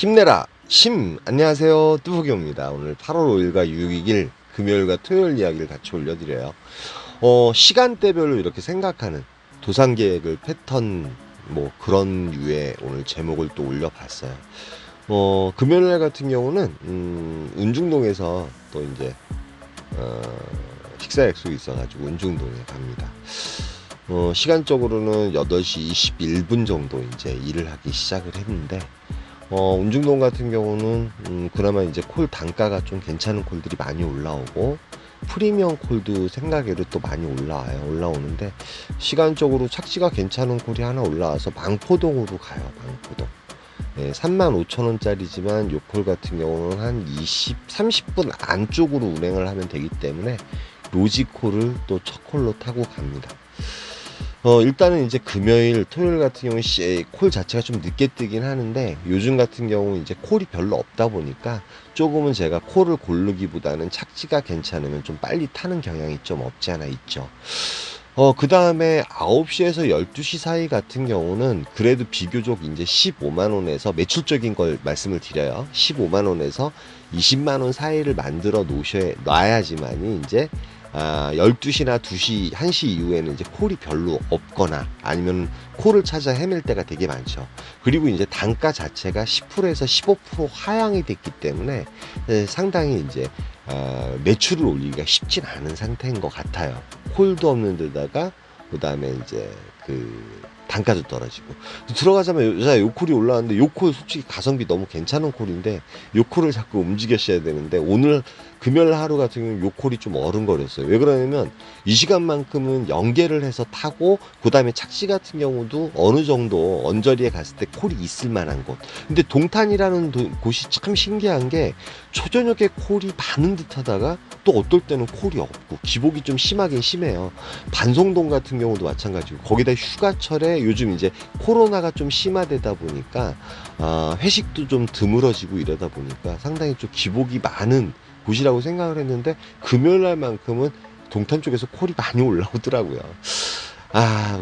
힘내라 안녕하세요, 뚜벅이입니다. 오늘 8월 5일과 6일 금요일과 토요일 이야기를 같이 올려드려요. 시간대별로 이렇게 생각하는 도산계획을 패턴 뭐 그런 류의 오늘 제목을 또 올려봤어요. 금요일 같은 경우는 운중동에서 또 이제 식사 약속이 있어가지고 운중동에 갑니다. 시간적으로는 8시 21분 정도 이제 일을 하기 시작을 했는데, 운중동 같은 경우는 그나마 이제 콜 단가가 좀 괜찮은 콜들이 많이 올라오고, 프리미엄 콜도 생각외로 또 많이 올라오는데, 시간적으로 착지가 괜찮은 콜이 하나 올라와서 망포동으로 가요. 망포동. 네, 35,000원짜리지만 요 콜 같은 경우는 한 30분 안쪽으로 운행을 하면 되기 때문에 로지콜을 또 첫 콜로 타고 갑니다. 일단은 이제 금요일, 토요일 같은 경우는 콜 자체가 좀 늦게 뜨긴 하는데, 요즘 같은 경우 이제 콜이 별로 없다 보니까 조금은 제가 콜을 고르기보다는 착지가 괜찮으면 좀 빨리 타는 경향이 좀 없지 않아 있죠. 그 다음에 9시에서 12시 사이 같은 경우는 그래도 비교적 이제 15만원에서 매출적인 걸 말씀을 드려요. 15만원에서 20만원 사이를 만들어 놔야지만이 이제 12시나 2시, 1시 이후에는 이제 콜이 별로 없거나 아니면 콜을 찾아 헤맬 때가 되게 많죠. 그리고 이제 단가 자체가 10%에서 15% 하향이 됐기 때문에 상당히 이제 매출을 올리기가 쉽진 않은 상태인 것 같아요. 콜도 없는 데다가 그 다음에 이제 그 단가도 떨어지고, 들어가자마자 요 콜이 올라왔는데, 요 콜 솔직히 가성비 너무 괜찮은 콜인데 요 콜을 자꾸 움직였어야 되는데, 오늘 금요일 하루 같은 경우는 요 콜이 좀 어른거렸어요. 왜 그러냐면 이 시간만큼은 연계를 해서 타고, 그 다음에 착지 같은 경우도 어느 정도 언저리에 갔을 때 콜이 있을 만한 곳. 근데 동탄이라는 곳이 참 신기한 게, 초저녁에 콜이 많은 듯 하다가 또 어떨 때는 콜이 없고 기복이 좀 심하긴 심해요. 반송동 같은 경우도 마찬가지고, 거기다 휴가철에 요즘 이제 코로나가 좀 심화되다 보니까 회식도 좀 드물어지고 이러다 보니까 상당히 좀 기복이 많은 곳이라고 생각을 했는데, 금요일 날만큼은 동탄 쪽에서 콜이 많이 올라오더라고요.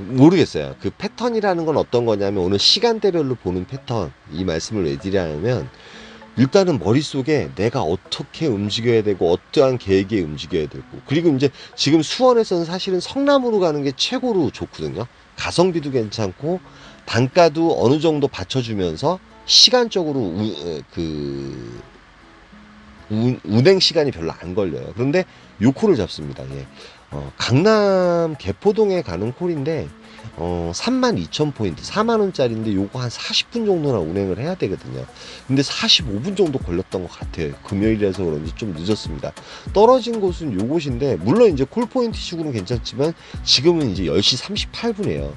모르겠어요. 그 패턴이라는 건 어떤 거냐면, 오늘 시간대별로 보는 패턴, 이 말씀을 왜 드리냐면, 일단은 머릿속에 내가 어떻게 움직여야 되고 어떠한 계획에 움직여야 되고, 그리고 이제 지금 수원에서는 사실은 성남으로 가는 게 최고로 좋거든요. 가성비도 괜찮고 단가도 어느 정도 받쳐주면서 시간적으로 운행 시간이 별로 안 걸려요. 그런데 요 콜을 잡습니다. 예. 강남 개포동에 가는 콜인데 32,000포인트 4만원짜리인데 요거 한 40분 정도나 운행을 해야 되거든요. 근데 45분 정도 걸렸던 것 같아요. 금요일이라서 그런지 좀 늦었습니다. 떨어진 곳은 요곳인데, 물론 이제 콜포인트 식으로는 괜찮지만 지금은 이제 10시 38분이에요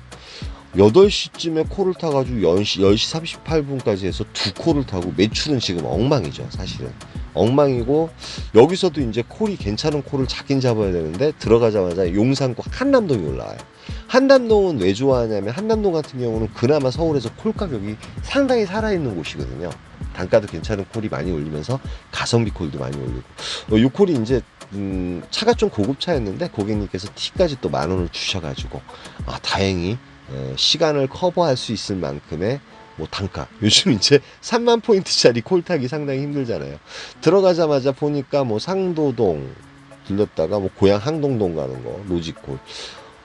8시쯤에 콜을 타가지고 10시 38분까지 해서 두 콜을 타고 매출은 지금 엉망이죠. 사실은 엉망이고, 여기서도 이제 콜이 괜찮은 콜을 잡긴 잡아야 되는데, 들어가자마자 용산구 한남동이 올라와요. 한남동은 왜 좋아하냐면, 한남동 같은 경우는 그나마 서울에서 콜 가격이 상당히 살아있는 곳이거든요. 단가도 괜찮은 콜이 많이 올리면서 가성비 콜도 많이 올리고, 이 콜이 이제 차가 좀 고급차였는데 고객님께서 티까지 또 10,000원을 주셔가지고 다행히 시간을 커버할 수 있을 만큼의 뭐 단가. 요즘 이제 3만 포인트짜리 콜 타기 상당히 힘들잖아요. 들어가자마자 보니까 뭐 상도동 들렸다가 뭐 고양 항동동 가는 거 로지콜.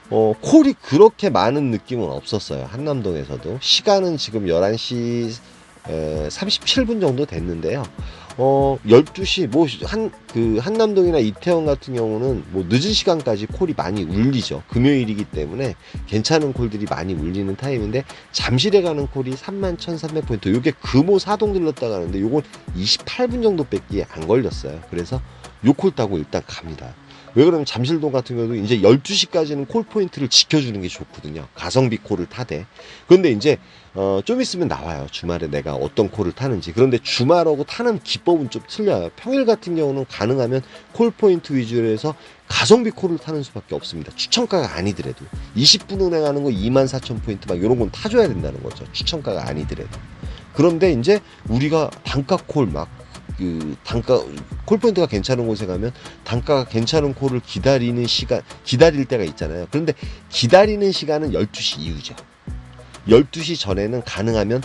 콜이 그렇게 많은 느낌은 없었어요. 한남동에서도. 시간은 지금 11시 37분 정도 됐는데요. 12시, 한남동이나 이태원 같은 경우는 뭐 늦은 시간까지 콜이 많이 울리죠. 금요일이기 때문에 괜찮은 콜들이 많이 울리는 타임인데, 잠실에 가는 콜이 31,300포인트. 요게 금호 사동 들렀다 가는데, 요건 28분 정도 뺏기에 안 걸렸어요. 그래서 요 콜 타고 일단 갑니다. 왜 그러면 잠실동 같은 경우도 이제 12시까지는 콜 포인트를 지켜주는 게 좋거든요. 가성비 콜을 타되. 그런데 이제 좀 있으면 나와요. 주말에 내가 어떤 콜을 타는지. 그런데 주말하고 타는 기법은 좀 틀려요. 평일 같은 경우는 가능하면 콜 포인트 위주로 해서 가성비 콜을 타는 수밖에 없습니다. 추천가가 아니더라도 20분 운행하는 거 24,000포인트 막 이런 건 타줘야 된다는 거죠. 추천가가 아니더라도. 그런데 이제 우리가 단가 콜 단가 콜포인트가 괜찮은 곳에 가면 단가가 괜찮은 콜을 기다릴 때가 있잖아요. 그런데 기다리는 시간은 12시 이후죠. 12시 전에는 가능하면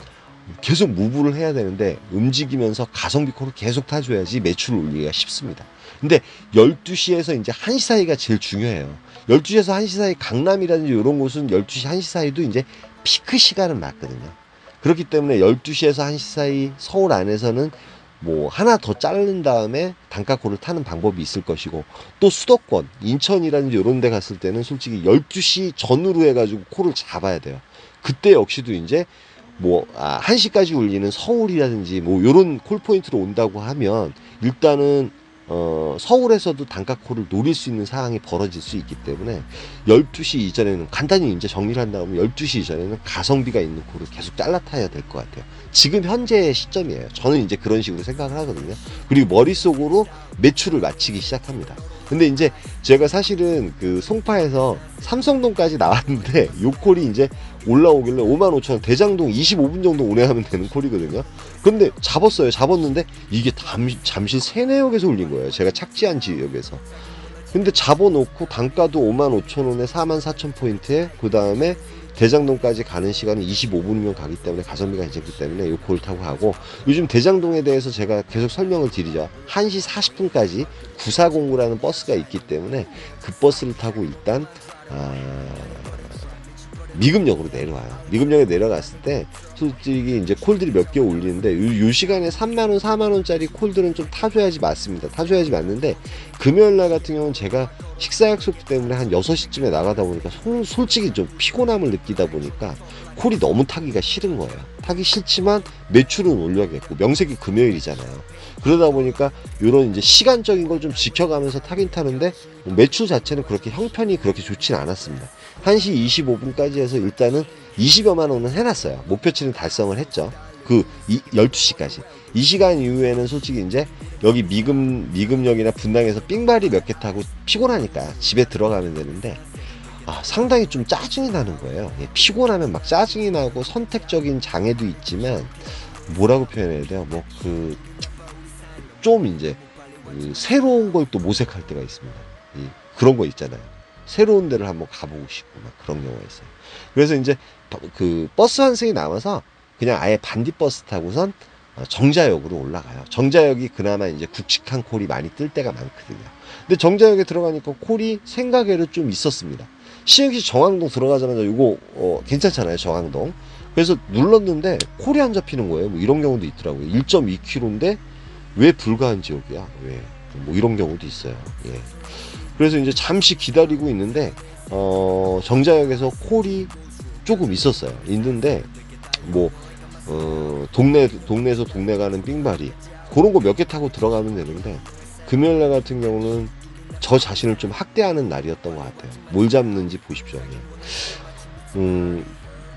계속 무브를 해야 되는데 움직이면서 가성비 콜을 계속 타줘야지 매출을 올리기가 쉽습니다. 근데 12시에서 이제 1시 사이가 제일 중요해요. 12시에서 1시 사이 강남이라든지 이런 곳은 12시 1시 사이도 이제 피크 시간은 맞거든요. 그렇기 때문에 12시에서 1시 사이 서울 안에서는 뭐 하나 더 자른 다음에 단가콜을 타는 방법이 있을 것이고, 또 수도권 인천이라든지 이런 데 갔을 때는 솔직히 12시 전후로 해가지고 콜을 잡아야 돼요. 그때 역시도 이제 뭐 1시까지 울리는 서울이라든지 뭐 요런 콜포인트로 온다고 하면 일단은 서울에서도 단가콜을 노릴 수 있는 상황이 벌어질 수 있기 때문에 12시 이전에는 간단히 이제 정리를 한다면 12시 이전에는 가성비가 있는 콜을 계속 잘라타야 될 것 같아요. 지금 현재의 시점이에요. 저는 이제 그런 식으로 생각을 하거든요. 그리고 머릿속으로 매출을 맞추기 시작합니다. 근데 이제 제가 사실은 그 송파에서 삼성동까지 나왔는데 요 콜이 이제 올라오길래 55,000원, 대장동 25분 정도 운행하면 되는 콜이거든요. 근데 잡았어요. 잡았는데 이게 잠실 세내역에서 울린 거예요. 제가 착지한 지역에서. 근데 잡아놓고 단가도 55,000원에 44,000포인트에 그 다음에 대장동까지 가는 시간은 25분이면 가기 때문에 가성비가 괜찮기 때문에 이 콜 타고 가고, 요즘 대장동에 대해서 제가 계속 설명을 드리죠. 1시 40분까지 9409라는 버스가 있기 때문에 그 버스를 타고 일단 미금역으로 내려와요. 미금역에 내려갔을 때 솔직히 이제 콜들이 몇 개 올리는데 요 시간에 3만원 4만원짜리 콜들은 좀 타줘야지 맞습니다. 타줘야지 맞는데 금요일날 같은 경우는 제가 식사 약속 때문에 한 6시쯤에 나가다 보니까 솔직히 좀 피곤함을 느끼다 보니까 콜이 너무 타기가 싫은 거예요. 타기 싫지만 매출은 올려야겠고 명색이 금요일이잖아요. 그러다 보니까 이런 이제 시간적인 걸 좀 지켜가면서 타긴 타는데 매출 자체는 그렇게 형편이 그렇게 좋지는 않았습니다. 1시 25분까지 해서 일단은 20여만 원은 해놨어요. 목표치는 달성을 했죠. 그 12시까지. 이 시간 이후에는 솔직히 이제 여기 미금역이나 분당에서 삥바리 몇 개 타고 피곤하니까 집에 들어가면 되는데 상당히 좀 짜증이 나는 거예요. 피곤하면 막 짜증이 나고 선택적인 장애도 있지만 뭐라고 표현해야 돼요? 뭐 좀 이제 새로운 걸 또 모색할 때가 있습니다. 그런 거 있잖아요. 새로운 데를 한번 가보고 싶고 막 그런 경우가 있어요. 그래서 이제 그 버스 한 승이 남아서 그냥 아예 반딧버스 타고선 정자역으로 올라가요. 정자역이 그나마 이제 굵직한 콜이 많이 뜰 때가 많거든요. 근데 정자역에 들어가니까 콜이 생각외로 좀 있었습니다. 시흥시 정왕동 들어가자마자 이거 괜찮잖아요, 정왕동. 그래서 눌렀는데 콜이 안 잡히는 거예요. 뭐 이런 경우도 있더라고요. 1.2km인데 왜 불가한 지역이야? 왜? 뭐 이런 경우도 있어요. 예. 그래서 이제 잠시 기다리고 있는데 정자역에서 콜이 조금 있었어요. 있는데 뭐 동네에서 동네 가는 삥바리 그런 거 몇 개 타고 들어가면 되는데, 금요일날 같은 경우는 저 자신을 좀 학대하는 날이었던 것 같아요. 뭘 잡는지 보십시오.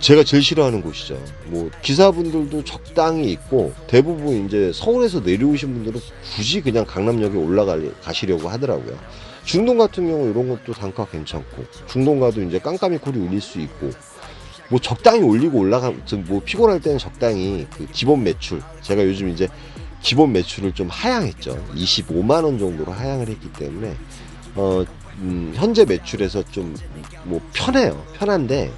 제가 제일 싫어하는 곳이죠. 뭐 기사분들도 적당히 있고 대부분 이제 서울에서 내려오신 분들은 굳이 그냥 강남역에 올라가시려고 하더라고요. 중동 같은 경우 이런 것도 단가 괜찮고, 중동 가도 이제 깜깜이 콜이 울릴 수 있고, 뭐 적당히 올리고 뭐 피곤할 때는 적당히 그 기본 매출, 제가 요즘 이제 기본 매출을 좀 하향했죠. 25만 원 정도로 하향을 했기 때문에 현재 매출에서 좀 뭐 편한데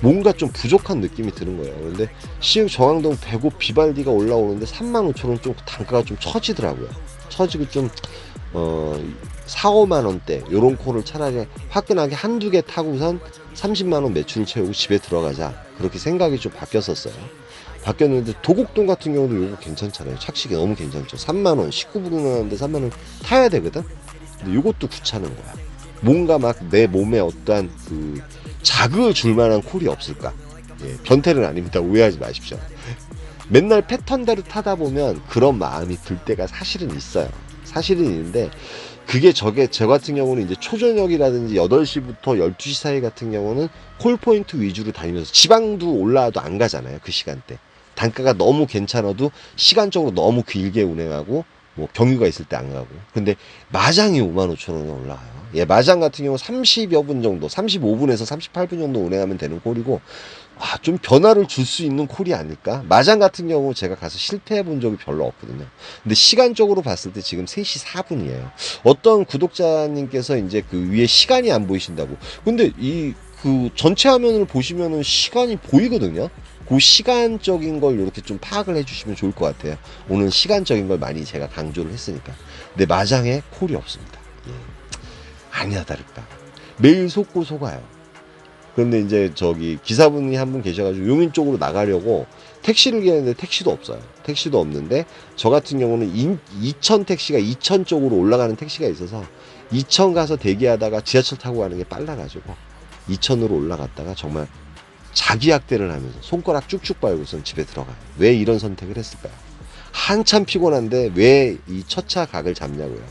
뭔가 좀 부족한 느낌이 드는 거예요. 근데 시흥 정왕동 배고 비발디가 올라오는데 35,000원 좀 단가가 좀 처지더라고요. 처지고 좀 4, 5만 원대 요런 콜을 차라리 화끈하게 한두 개 타고선 30만 원 매출을 채우고 집에 들어가자, 그렇게 생각이 좀 바뀌었는데 도곡동 같은 경우도 요거 괜찮잖아요. 착식이 너무 괜찮죠. 3만 원 19분 나는데 3만 원 타야 되거든. 근데 요것도 귀찮은 거야. 뭔가 막 내 몸에 어떠한 그 자극을 줄 만한 콜이 없을까? 예, 변태는 아닙니다. 오해하지 마십시오. 맨날 패턴대로 타다 보면 그런 마음이 들 때가 사실은 있어요. 사실은 있는데 그게 저 같은 경우는 이제 초저녁이라든지 8시부터 12시 사이 같은 경우는 콜포인트 위주로 다니면서 지방도 올라와도 안 가잖아요. 그 시간대. 단가가 너무 괜찮아도 시간적으로 너무 길게 운행하고 뭐 경유가 있을 때 안 가고. 근데 마장이 55,000원에 올라가요. 예, 마장 같은 경우 30여 분 정도, 35분에서 38분 정도 운행하면 되는 콜이고, 좀 변화를 줄 수 있는 콜이 아닐까? 마장 같은 경우 제가 가서 실패해 본 적이 별로 없거든요. 근데 시간적으로 봤을 때 지금 3시 4분이에요. 어떤 구독자님께서 이제 그 위에 시간이 안 보이신다고. 근데 그 전체 화면을 보시면은 시간이 보이거든요. 그 시간적인 걸 이렇게 좀 파악을 해주시면 좋을 것 같아요. 오늘 시간적인 걸 많이 제가 강조를 했으니까. 근데 마장에 콜이 없습니다. 예. 아니나 다를까. 매일 속고 속아요. 그런데 이제 저기 기사분이 한 분 계셔가지고 용인 쪽으로 나가려고 택시를 기다리는데 택시도 없어요. 택시도 없는데 저 같은 경우는 이천 택시가 이천 쪽으로 올라가는 택시가 있어서 이천 가서 대기하다가 지하철 타고 가는 게 빨라가지고 이천으로 올라갔다가 정말 자기약대를 하면서 손가락 쭉쭉 빨고선 집에 들어가요. 왜 이런 선택을 했을까요? 한참 피곤한데 왜 이 첫 차 각을 잡냐고요.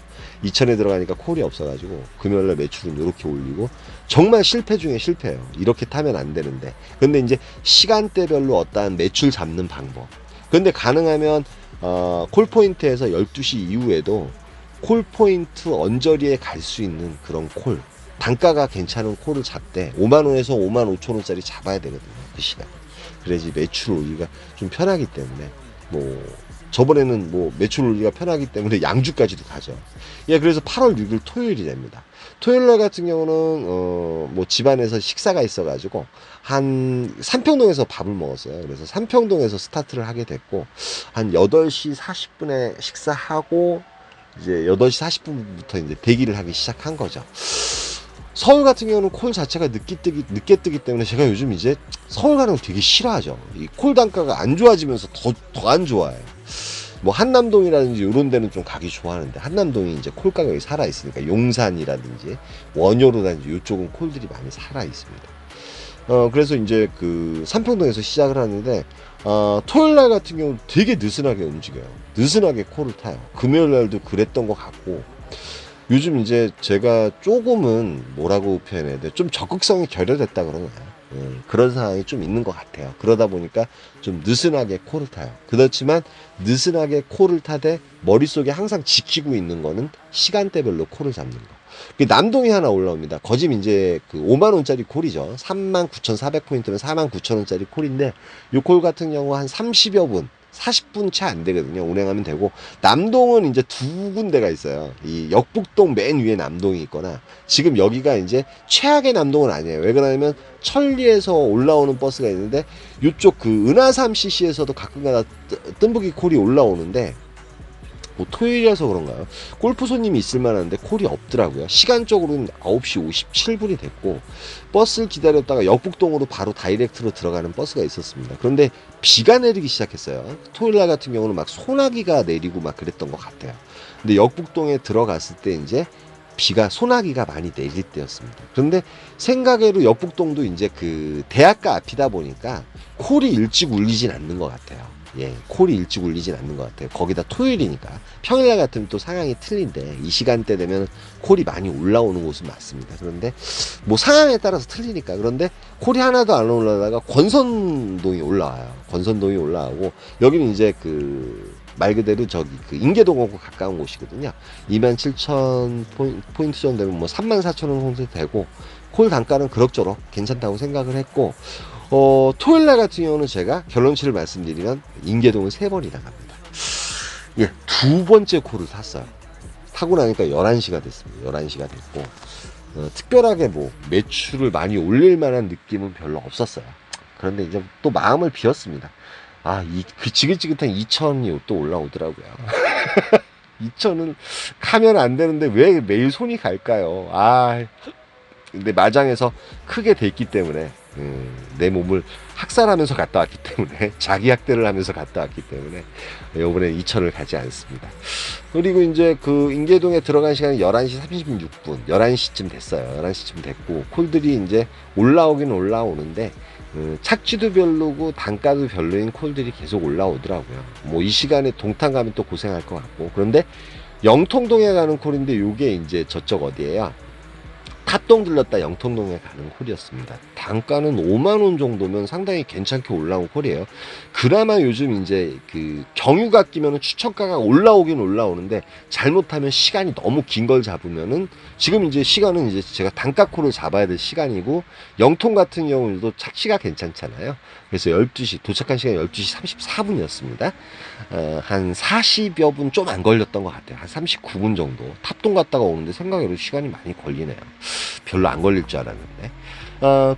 이천에 들어가니까 콜이 없어가지고 금요일날 매출은 이렇게 올리고 정말 실패 중에 실패예요. 이렇게 타면 안 되는데. 근데 이제 시간대별로 어떠한 매출 잡는 방법. 근데 가능하면 콜포인트에서 12시 이후에도 콜포인트 언저리에 갈 수 있는 그런 콜. 단가가 괜찮은 콜을 잡되 5만원에서 5만 5천원짜리 잡아야 되거든요. 그 시간. 그래야지 매출 올리기가 좀 편하기 때문에 저번에는 매출 올리기가 편하기 때문에 양주까지도 가죠. 예, 그래서 8월 6일 토요일이 됩니다. 토요일 날 같은 경우는 집안에서 식사가 있어가지고 한 삼평동에서 밥을 먹었어요. 그래서 삼평동에서 스타트를 하게 됐고 한 8시 40분에 식사하고 이제 8시 40분부터 이제 대기를 하기 시작한 거죠. 서울 같은 경우는 콜 자체가 늦게 뜨기 때문에 제가 요즘 이제 서울 가는 걸 되게 싫어하죠. 이 콜 단가가 안 좋아지면서 더 안 좋아해요. 한남동이라든지 이런 데는 좀 가기 좋아하는데 한남동이 이제 콜 가격이 살아 있으니까 용산이라든지 원효로라든지 이쪽은 콜들이 많이 살아 있습니다. 그래서 이제 그 삼평동에서 시작을 하는데 토요일 날 같은 경우는 되게 느슨하게 움직여요. 느슨하게 콜을 타요. 금요일 날도 그랬던 것 같고 요즘 이제 제가 조금은 뭐라고 표현해야 돼? 좀 적극성이 결여됐다 그러나요? 그런 상황이 좀 있는 것 같아요. 그러다 보니까 좀 느슨하게 콜을 타요. 그렇지만 느슨하게 콜을 타되 머릿속에 항상 지키고 있는 거는 시간대별로 콜을 잡는 거. 남동이 하나 올라옵니다. 거짐 이제 그 5만원짜리 콜이죠. 39,400포인트면 49,000원짜리 콜인데 이 콜 같은 경우 한 30여 분 40분 채 안 되거든요. 운행하면 되고 남동은 이제 두 군데가 있어요. 이 역북동 맨 위에 남동이 있거나 지금 여기가 이제 최악의 남동은 아니에요. 왜 그러냐면 천리에서 올라오는 버스가 있는데 이쪽 그 은하삼CC에서도 가끔가다 뜸부기 콜이 올라오는데 토요일이라서 그런가요? 골프 손님이 있을 만한데 콜이 없더라고요. 시간적으로는 9시 57분이 됐고 버스를 기다렸다가 역북동으로 바로 다이렉트로 들어가는 버스가 있었습니다. 그런데 비가 내리기 시작했어요. 토요일날 같은 경우는 막 소나기가 내리고 막 그랬던 것 같아요. 근데 역북동에 들어갔을 때 이제 소나기가 많이 내릴 때였습니다. 그런데 생각외로 역북동도 이제 그 대학가 앞이다 보니까 콜이 일찍 울리진 않는 것 같아요. 예, 콜이 일찍 울리진 않는 것 같아요. 거기다 토요일이니까. 평일날 같으면 또 상황이 틀린데 이 시간대 되면 콜이 많이 올라오는 곳은 맞습니다. 그런데 상황에 따라서 틀리니까. 그런데 콜이 하나도 안 올라다가 권선동이 올라와요. 권선동이 올라오고 여기는 이제 말 그대로 그 인계동하고 가까운 곳이거든요. 27,000포인트 정도 되면 34,000원 정도 되고 콜 단가는 그럭저럭 괜찮다고 생각을 했고 토요일날 같은 경우는 제가 결론치를 말씀드리면 인계동을 3번이나 갑니다. 예, 두 번째 콜을 탔어요. 타고 나니까 11시가 됐습니다. 11시가 됐고 특별하게 매출을 많이 올릴 만한 느낌은 별로 없었어요. 그런데 이제 또 마음을 비웠습니다. 그 지긋지긋한 2천이 또 올라오더라고요. 2천은 가면 안 되는데 왜 매일 손이 갈까요? 근데 마장에서 크게 됐기 때문에 내 몸을 학살하면서 갔다 왔기 때문에 자기 학대를 하면서 갔다 왔기 때문에 이번에 2천을 가지 않습니다. 그리고 이제 그 인계동에 들어간 시간이 11시 36분 11시쯤 됐어요. 11시쯤 됐고 콜들이 이제 올라오긴 올라오는데 착지도 별로고 단가도 별로인 콜들이 계속 올라오더라고요. 이 시간에 동탄 가면 또 고생할 것 같고. 그런데 영통동에 가는 콜인데 요게 이제 저쪽 어디예요? 탑동 들렀다 영통동에 가는 콜이었습니다. 단가는 5만원 정도면 상당히 괜찮게 올라온 콜이에요. 그나마 요즘 이제 그 경유가 끼면 추천가가 올라오긴 올라오는데 잘못하면 시간이 너무 긴 걸 잡으면은 지금 이제 시간은 이제 제가 단가 콜을 잡아야 될 시간이고 영통 같은 경우도 착시가 괜찮잖아요. 그래서 12시 도착한 시간이 12시 34분이었습니다. 한 40여 분 좀 안 걸렸던 것 같아요. 한 39분 정도. 탑동 갔다가 오는데 생각외로 시간이 많이 걸리네요. 별로 안 걸릴 줄 알았는데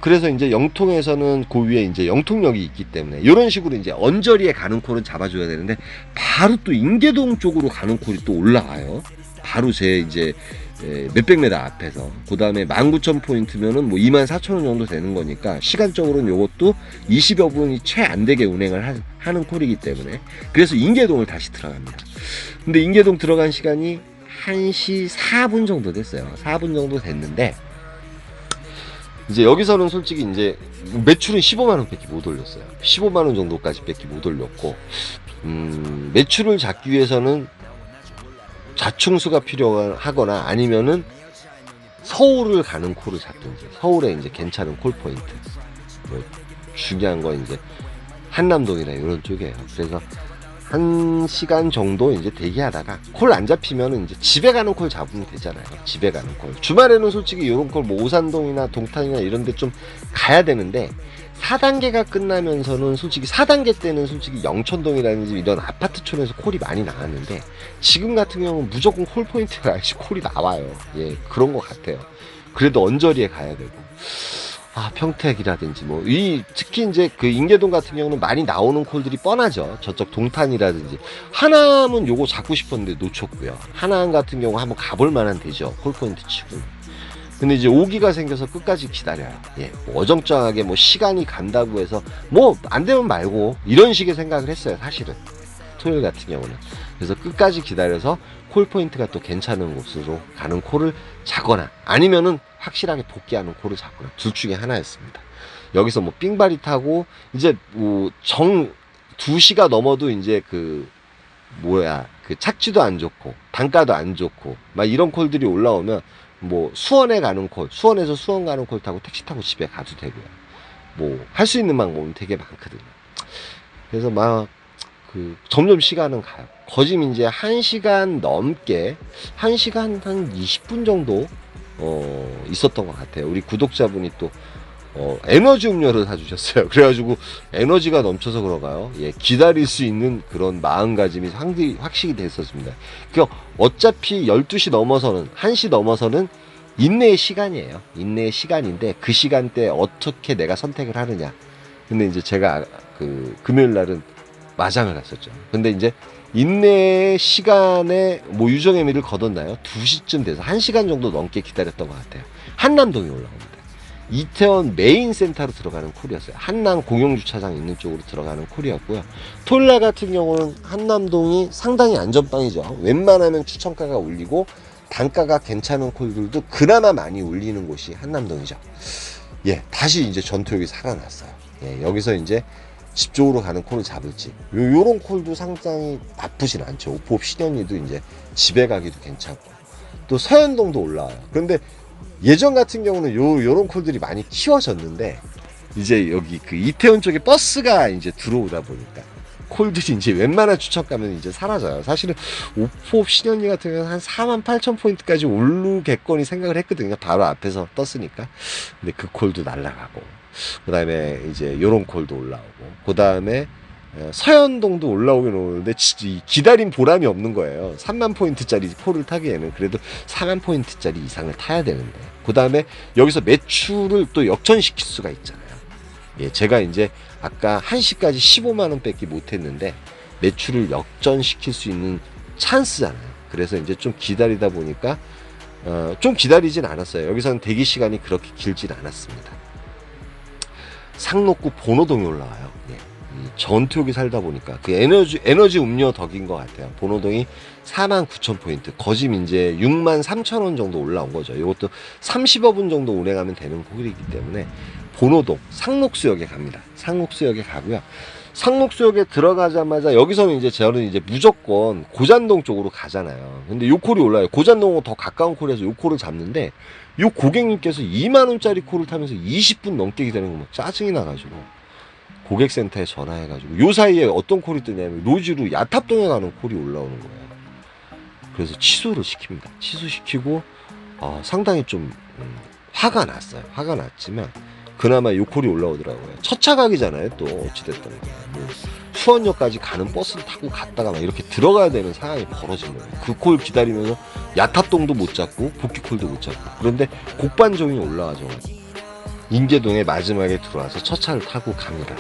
그래서 이제 영통에서는 그 위에 이제 영통역이 있기 때문에 이런 식으로 이제 언저리에 가는 콜은 잡아줘야 되는데 바로 또 인계동 쪽으로 가는 콜이 또 올라와요. 바로 제 이제 몇백 메다 앞에서. 그 다음에 19,000포인트면은 뭐 24,000원 정도 되는 거니까 시간적으로는 요것도 20여 분이 채 안 되게 운행을 하는 콜이기 때문에 그래서 인계동을 다시 들어갑니다. 근데 인계동 들어간 시간이 1시 4분 정도 됐어요. 4분 정도 됐는데 이제 여기서는 솔직히 이제 매출은 15만원 밖에 못 올렸어요. 15만원 정도까지 밖에 못 올렸고 매출을 잡기 위해서는 자충수가 필요하거나 아니면은 서울을 가는 콜을 잡든지 서울에 이제 괜찮은 콜 포인트 뭐 중요한 건 이제 한남동이나 이런 쪽이에요. 그래서 1시간 정도 이제 대기하다가 콜 안 잡히면은 이제 집에 가는 콜 잡으면 되잖아요. 집에 가는 콜. 주말에는 솔직히 이런 콜 뭐 오산동이나 동탄이나 이런 데 좀 가야 되는데 4단계가 끝나면서는 솔직히 4단계 때는 솔직히 영천동이라든지 이런 아파트촌에서 콜이 많이 나왔는데 지금 같은 경우는 무조건 콜 포인트가 아니지 콜이 나와요. 예, 그런 것 같아요. 그래도 언저리에 가야 되고. 평택이라든지 특히 이제 그 인계동 같은 경우는 많이 나오는 콜들이 뻔하죠. 저쪽 동탄이라든지. 하남은 요거 잡고 싶었는데 놓쳤고요. 하남 같은 경우 한번 가볼 만한 데죠. 콜 포인트 치고. 근데 이제 오기가 생겨서 끝까지 기다려요. 예, 어정쩡하게 시간이 간다고 해서 안 되면 말고 이런 식의 생각을 했어요. 사실은 토요일 같은 경우는. 그래서 끝까지 기다려서 콜 포인트가 또 괜찮은 곳으로 가는 콜을 자거나 아니면은 확실하게 복귀하는 콜을 잡거나 둘 중에 하나였습니다. 여기서 삥바리 타고 이제 2시가 넘어도 이제 그 착지도 안 좋고 단가도 안 좋고 막 이런 콜들이 올라오면 수원에 가는 콜, 수원에서 수원 가는 콜 타고 택시 타고 집에 가도 되고요. 할 수 있는 방법은 되게 많거든요. 그래서 점점 시간은 가요. 거짐 이제 1시간 넘게, 1시간 한 20분 정도, 있었던 것 같아요. 우리 구독자분이 또, 에너지 음료를 사주셨어요. 그래가지고 에너지가 넘쳐서 그런가요? 예, 기다릴 수 있는 그런 마음가짐이 확실히 됐었습니다. 어차피 12시 넘어서는, 1시 넘어서는 인내의 시간이에요. 인내의 시간인데 그 시간대에 어떻게 내가 선택을 하느냐. 근데 이제 제가 금요일 날은 마장을 갔었죠. 근데 이제 인내의 시간에 유정의 미를 거뒀나요? 2시쯤 돼서 1시간 정도 넘게 기다렸던 것 같아요. 한남동이 올라옵니다. 이태원 메인 센터로 들어가는 콜이었어요. 한남 공영주차장 있는 쪽으로 들어가는 콜이었고요. 토요일날 같은 경우는 한남동이 상당히 안전빵이죠. 웬만하면 추천가가 올리고 단가가 괜찮은 콜들도 그나마 많이 올리는 곳이 한남동이죠. 예, 다시 이제 전투력이 살아났어요. 예, 여기서 이제 집 쪽으로 가는 콜을 잡을지 요런 콜도 상당히 나쁘진 않죠. 오포업 신현리도 이제 집에 가기도 괜찮고 또 서현동도 올라와요. 그런데 예전 같은 경우는 요런 콜들이 많이 키워졌는데 이제 여기 이태원 쪽에 버스가 이제 들어오다 보니까 콜들이 이제 웬만한 추천가면 이제 사라져요. 사실은 오포업 신현리 같은 경우는 한 48,000포인트까지 오르겠거니 생각을 했거든요. 바로 앞에서 떴으니까. 근데 그 콜도 날아가고 그 다음에 이제 요런 콜도 올라오고 그 다음에 서현동도 올라오긴 오는데 기다린 보람이 없는 거예요. 3만 포인트짜리 콜을 타기에는 그래도 4만 포인트짜리 이상을 타야 되는데 그 다음에 여기서 매출을 또 역전시킬 수가 있잖아요. 예, 제가 이제 아까 1시까지 15만원 뺏기 못했는데 매출을 역전시킬 수 있는 찬스잖아요. 그래서 이제 좀 기다리다 보니까 좀 기다리진 않았어요. 여기서는 대기 시간이 그렇게 길진 않았습니다. 상록구 본호동이 올라와요. 예. 전투역이 살다 보니까 그 에너지 음료 덕인 것 같아요. 본호동이 49,000포인트, 거짐 이제 63,000원 정도 올라온 거죠. 이것도 30여 분 정도 운행하면 되는 콜이기 때문에 본호동 상록수역에 갑니다. 상록수역에 가고요. 상록수역에 들어가자마자 여기서는 이제 저는 이제 무조건 고잔동 쪽으로 가잖아요. 근데 요 콜이 올라요. 고잔동은 더 가까운 콜에서 요 콜을 잡는데 요 고객님께서 2만원짜리 콜을 타면서 20분 넘게 기다리는 거 짜증이 나가지고 고객센터에 전화해가지고 요 사이에 어떤 콜이 뜨냐면 로지로 야탑동에 가는 콜이 올라오는 거예요. 그래서 취소를 시킵니다. 취소시키고 상당히 좀 화가 났어요. 화가 났지만 그나마 요 콜이 올라오더라고요. 첫 차각이잖아요. 또 어찌됐든 수원역까지 가는 버스를 타고 갔다가 막 이렇게 들어가야 되는 상황이 벌어진 거예요. 그 콜 기다리면서 야탑동도 못 잡고 복귀콜도 못 잡고 그런데 곡반종이 올라와서 인계동에 마지막에 들어와서 첫 차를 타고 갑니다.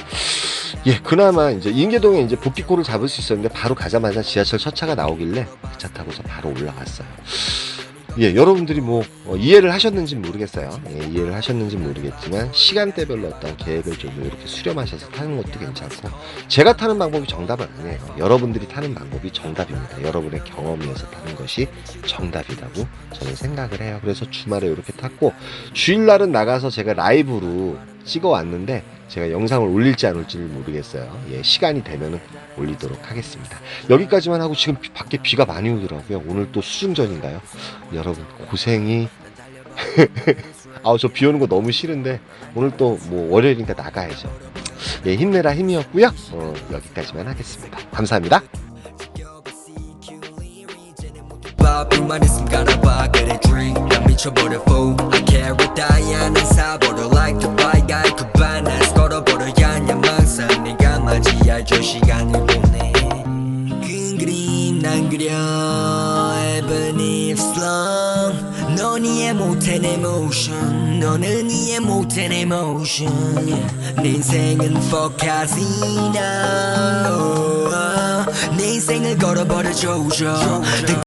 예, 그나마 이제 인계동에 이제 복귀콜을 잡을 수 있었는데 바로 가자마자 지하철 첫 차가 나오길래 그 차 타고서 바로 올라갔어요. 예, 여러분들이 뭐 이해를 하셨는지 모르겠어요. 예, 이해를 하셨는지 모르겠지만 시간대별로 어떤 계획을 좀 이렇게 수렴하셔서 타는 것도 괜찮고, 제가 타는 방법이 정답은 아니에요. 여러분들이 타는 방법이 정답입니다. 여러분의 경험에서 타는 것이 정답이라고 저는 생각을 해요. 그래서 주말에 이렇게 탔고, 주일날은 나가서 제가 라이브로 찍어 왔는데 제가 영상을 올릴지 안 올지를 모르겠어요. 예, 시간이 되면은 올리도록 하겠습니다. 여기까지만 하고, 지금 밖에 비가 많이 오더라고요. 오늘 또 수중전인가요? 여러분 고생이 아우, 저 비 오는 거 너무 싫은데 오늘 또 뭐 월요일이니까 나가야죠. 예, 힘내라 힘이었고요. 여기까지만 하겠습니다. 감사합니다. 밥만 있음 갈아봐 그래 drink 난 미쳐버려 fool I carry 다이아는 사버려 like the bike guy 그 반에서 걸어버려야 하냐 망상 내가 맞이할 저 시간을 보내 큰 그림 난 그려 even if slow 넌 이해 못해 내 motion 너는 이해 못해 내 motion 내 인생은 for casino 내 인생을 걸어버려 조져